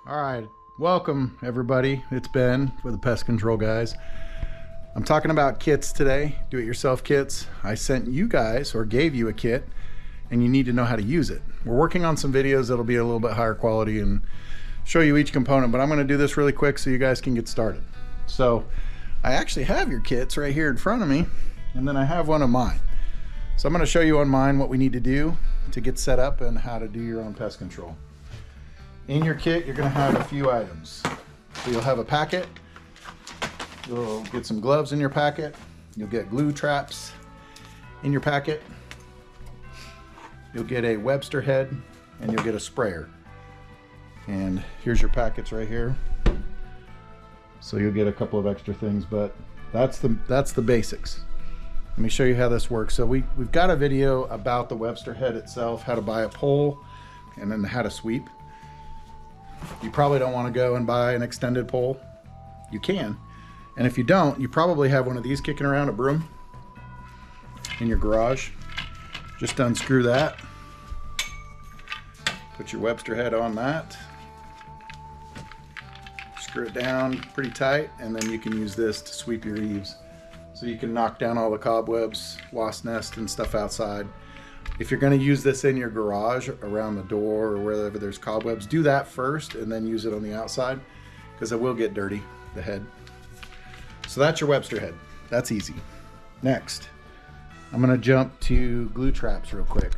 All right, welcome everybody. It's Ben with the Pest Control Guys. I'm talking about kits today, do-it-yourself kits. I sent you guys, or gave you a kit, and you need to know how to use it. We're working on some videos that'll be a little bit higher quality and show you each component, but I'm gonna do this really quick so you guys can get started. So I actually have your kits right here in front of me, and then I have one of mine. So I'm gonna show you on mine what we need to do to get set up and how to do your own pest control. In your kit, you're going to have a few items. So you'll have a packet. You'll get some gloves in your packet. You'll get glue traps in your packet. You'll get a Webster head, and you'll get a sprayer. And here's your packets right here. So you'll get a couple of extra things, but that's the basics. Let me show you how this works. So we've got a video about the Webster head itself, how to buy a pole, and then how to sweep. You probably don't want to go and buy an extended pole. You can. And if you don't, you probably have one of these kicking around, a broom, in your garage. Just unscrew that. Put your Webster head on that. Screw it down pretty tight, and then you can use this to sweep your eaves. So you can knock down all the cobwebs, wasp nest, and stuff outside. If you're going to use this in your garage, around the door or wherever there's cobwebs, do that first and then use it on the outside, because it will get dirty, the head. So that's your Webster head. That's easy. Next, I'm going to jump to glue traps real quick.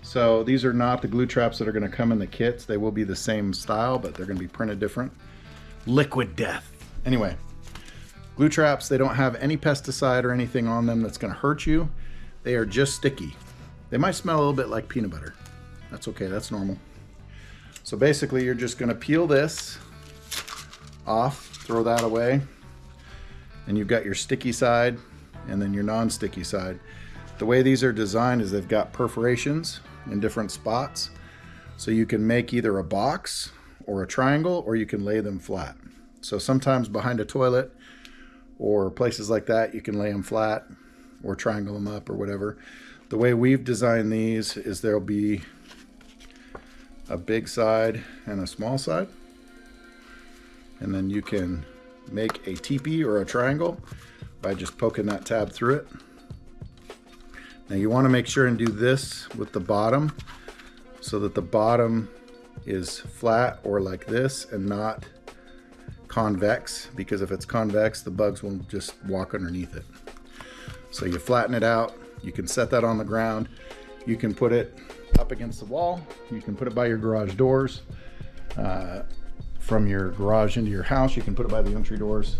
So these are not the glue traps that are going to come in the kits. They will be the same style, but they're going to be printed different. Liquid death. Anyway, glue traps, they don't have any pesticide or anything on them that's going to hurt you. They are just sticky. They might smell a little bit like peanut butter. That's okay, that's normal. So basically you're just gonna peel this off, throw that away, and you've got your sticky side and then your non-sticky side. The way these are designed is they've got perforations in different spots. So you can make either a box or a triangle, or you can lay them flat. So sometimes behind a toilet or places like that, you can lay them flat or triangle them up or whatever. The way we've designed these is there'll be a big side and a small side, and then you can make a teepee or a triangle by just poking that tab through it. Now you want to make sure and do this with the bottom so that the bottom is flat or like this and not convex, because if it's convex, the bugs will just walk underneath it. So you flatten it out. You can set that on the ground. You can put it up against the wall. You can put it by your garage doors. From your garage into your house, you can put it by the entry doors.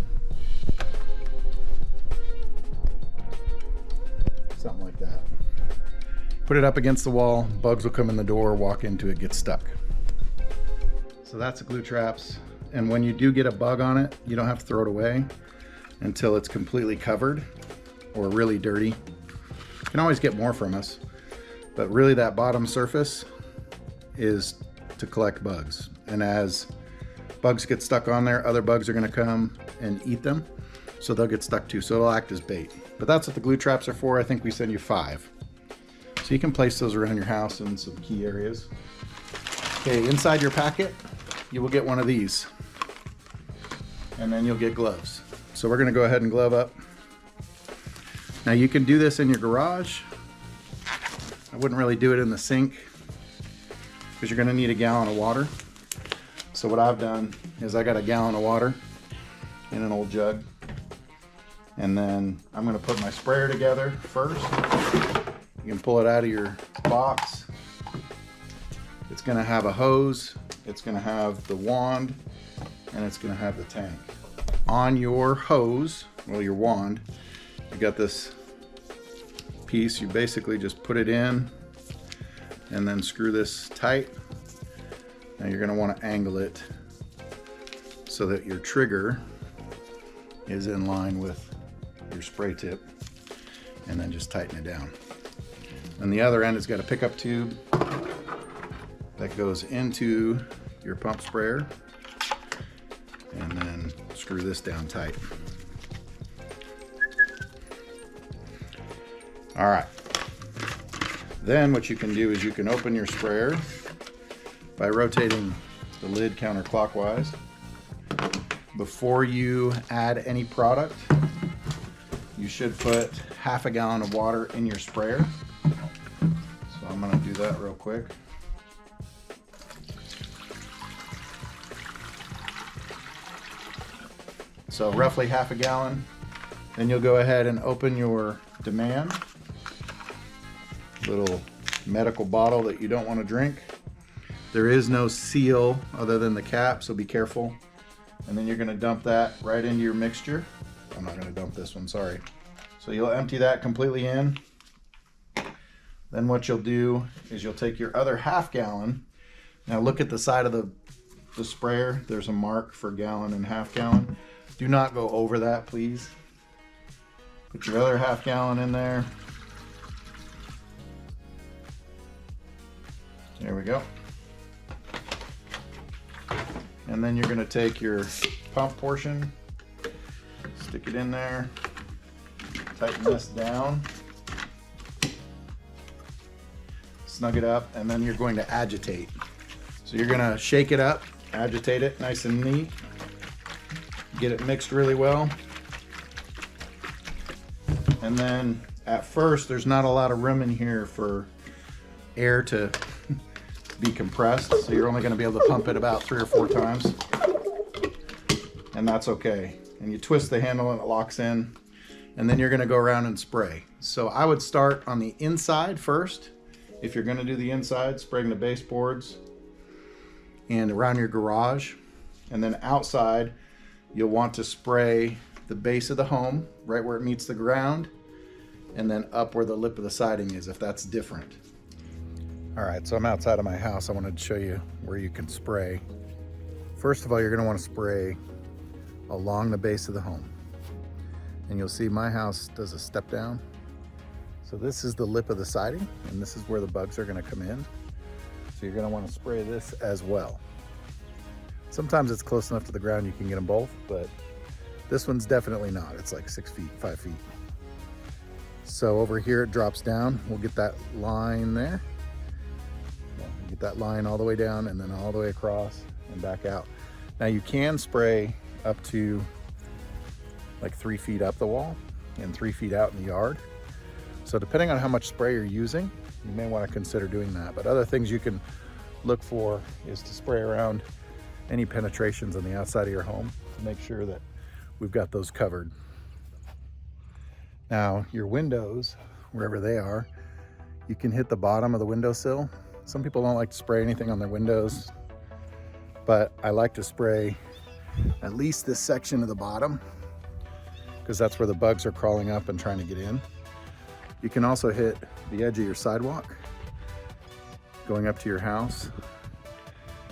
Something like that. Put it up against the wall. Bugs will come in the door, walk into it, get stuck. So that's the glue traps. And when you do get a bug on it, you don't have to throw it away until it's completely covered or really dirty. You can always get more from us, but really that bottom surface is to collect bugs. And as bugs get stuck on there, other bugs are going to come and eat them, so they'll get stuck too. So it'll act as bait. But that's what the glue traps are for. I think we send you 5. So you can place those around your house in some key areas. Okay, inside your packet, you will get one of these. And then you'll get gloves. So we're going to go ahead and glove up. Now you can do this in your garage. I wouldn't really do it in the sink because you're going to need a gallon of water. So what I've done is I got a gallon of water in an old jug. And then I'm going to put my sprayer together first. You can pull it out of your box. It's going to have a hose. It's going to have the wand. And it's going to have the tank. On your hose, well, your wand, you got this piece. You basically just put it in and then screw this tight. Now you're going to want to angle it so that your trigger is in line with your spray tip, and then just tighten it down. And the other end has got a pickup tube that goes into your pump sprayer, and then screw this down tight. All right. Then what you can do is you can open your sprayer by rotating the lid counterclockwise. Before you add any product, you should put half a gallon of water in your sprayer. So I'm gonna do that real quick. So roughly half a gallon. Then you'll go ahead and open your demand, little medical bottle that you don't want to drink. There is no seal other than the cap, so be careful. And then you're going to dump that right into your mixture. I'm not going to dump this one, sorry. So you'll empty that completely in. Then what you'll do is you'll take your other half gallon. Now look at the side of the sprayer. There's a mark for gallon and half gallon. Do not go over that, please. Put your other half gallon in there. There we go. And then you're going to take your pump portion, stick it in there, tighten this down, snug it up, and then you're going to agitate. So you're going to shake it up, agitate it nice and neat, get it mixed really well. And then at first there's not a lot of room in here for air to be compressed, so you're only going to be able to pump it about 3 or 4 times, and that's okay. And you twist the handle and it locks in, and then you're going to go around and spray. So I would start on the inside first. If you're going to do the inside, spraying the baseboards and around your garage, and then outside you'll want to spray the base of the home right where it meets the ground, and then up where the lip of the siding is if that's different. All right, so I'm outside of my house. I wanted to show you where you can spray. First of all, you're going to want to spray along the base of the home. And you'll see my house does a step down. So this is the lip of the siding, and this is where the bugs are going to come in. So you're going to want to spray this as well. Sometimes it's close enough to the ground you can get them both, but this one's definitely not. It's like 6 feet, 5 feet. So over here it drops down. We'll get that line there. Get that line all the way down and then all the way across and back out. Now you can spray up to like 3 feet up the wall and 3 feet out in the yard. So depending on how much spray you're using, you may want to consider doing that. But other things you can look for is to spray around any penetrations on the outside of your home to make sure that we've got those covered. Now your windows, wherever they are, you can hit the bottom of the windowsill. Some people don't like to spray anything on their windows, but I like to spray at least this section of the bottom because that's where the bugs are crawling up and trying to get in. You can also hit the edge of your sidewalk going up to your house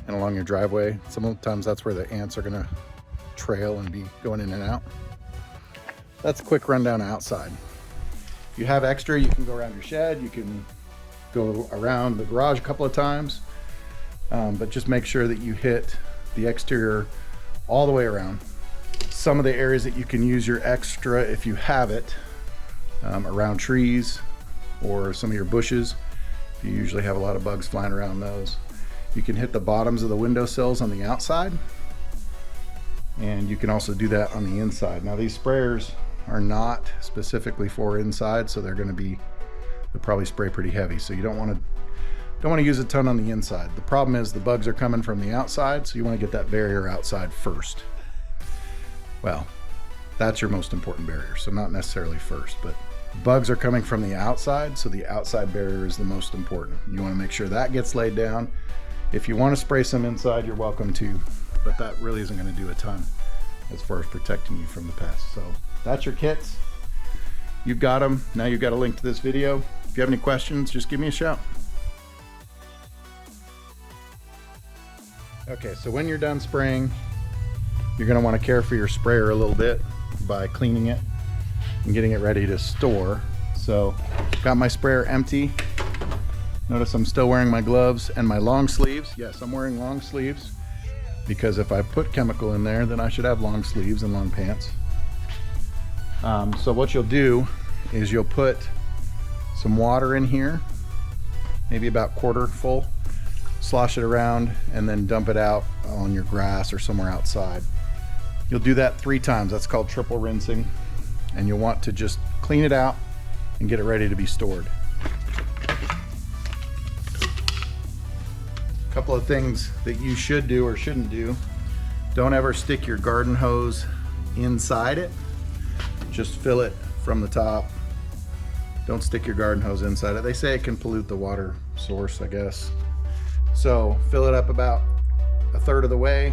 and along your driveway. Sometimes that's where the ants are gonna trail and be going in and out. That's a quick rundown outside. If you have extra, you can go around your shed, you can go around the garage a couple of times, but just make sure that you hit the exterior all the way around. Some of the areas that you can use your extra, if you have it, around trees or some of your bushes, you usually have a lot of bugs flying around those. You can hit the bottoms of the windowsills on the outside, and you can also do that on the inside. Now these sprayers are not specifically for inside, so they'll probably spray pretty heavy, so you don't want to use a ton on the inside. The problem is the bugs are coming from the outside, so you want to get that barrier outside first. Well, that's your most important barrier, so not necessarily first, but bugs are coming from the outside, so the outside barrier is the most important. You want to make sure that gets laid down. If you want to spray some inside, you're welcome to, but that really isn't going to do a ton as far as protecting you from the pests. So that's your kits. You've got them. Now you've got a link to this video. If you have any questions, just give me a shout. Okay, so when you're done spraying, you're going to want to care for your sprayer a little bit by cleaning it and getting it ready to store. So got my sprayer empty. Notice I'm still wearing my gloves and my long sleeves. Yes, I'm wearing long sleeves because if I put chemical in there, then I should have long sleeves and long pants. So what you'll do is you'll put some water in here maybe about quarter full. Slosh it around and then dump it out on your grass or somewhere outside. You'll do that 3 times. That's called triple rinsing. And you'll want to just clean it out and get it ready to be stored. A couple of things that you should do or shouldn't do. Don't ever stick your garden hose inside it. Just fill it from the top. Don't stick your garden hose inside it. They say it can pollute the water source, I guess. So fill it up about 1/3 of the way,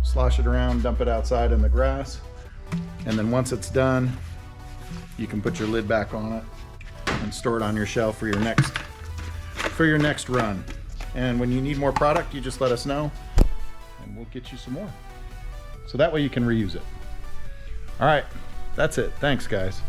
slosh it around, dump it outside in the grass. And then once it's done, you can put your lid back on it and store it on your shelf for your next run. And when you need more product, you just let us know and we'll get you some more. So that way you can reuse it. All right, that's it. Thanks, guys.